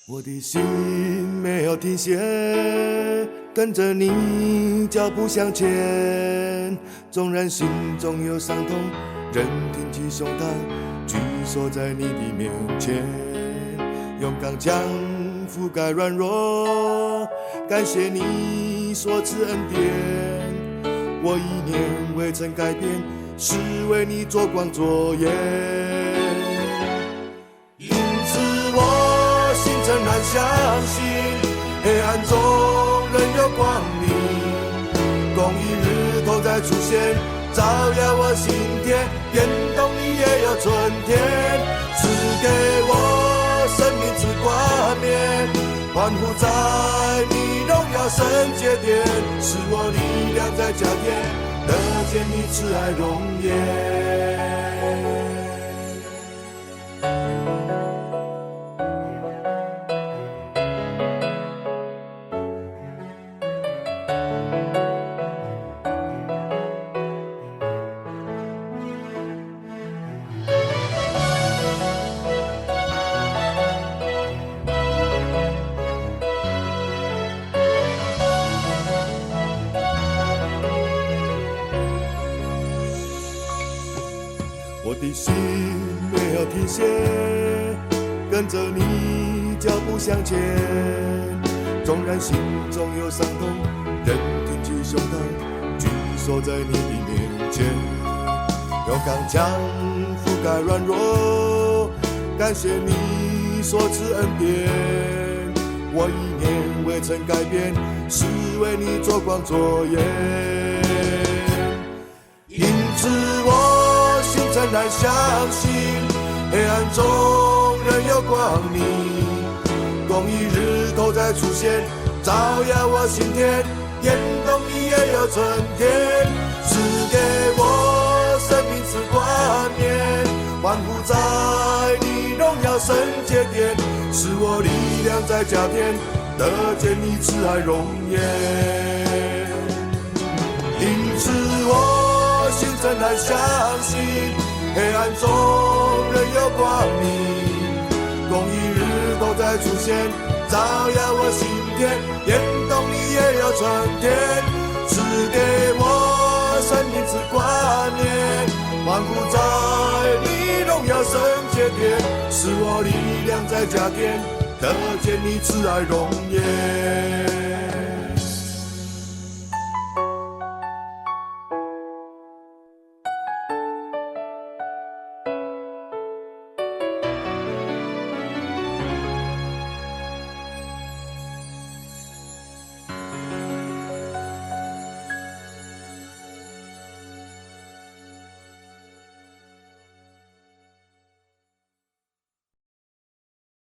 我的心没有停歇，跟着你脚步向前。纵然心中有伤痛，仍挺起胸膛，居缩在你的面前。勇敢将覆盖软弱，感谢你所赐恩典。我一念未曾改变，是为你做光做盐。因此我心诚然相信，黑暗中仍有光明，公义日头在出现，照耀我心田，变动里也有春天，赐给我生命之冠冕，欢呼在你荣耀圣洁殿，使我力量在加添，得见你慈爱容颜。我的心没有停歇，跟着你脚步向前。纵然心中有伤痛，仍挺起胸膛，居缩在你的面前。勇敢将覆盖软弱，感谢你所赐恩典。我一念未曾改变，是为你做光做盐。因此我心诚然相信，黑暗中仍有光明，公义日头在出现，照耀我心田，眼动里也有春天，赐给我生命之冠冕，欢呼在你荣耀圣洁殿，使我力量在加添，得见你慈爱容颜。因此我心诚然相信，黑暗中仍有光明，公义日头在出现，照耀我心田，眼动里也有春天，赐给我生命之冠冕，欢呼在你荣耀圣洁殿，使我力量在加添，得见你慈爱容颜。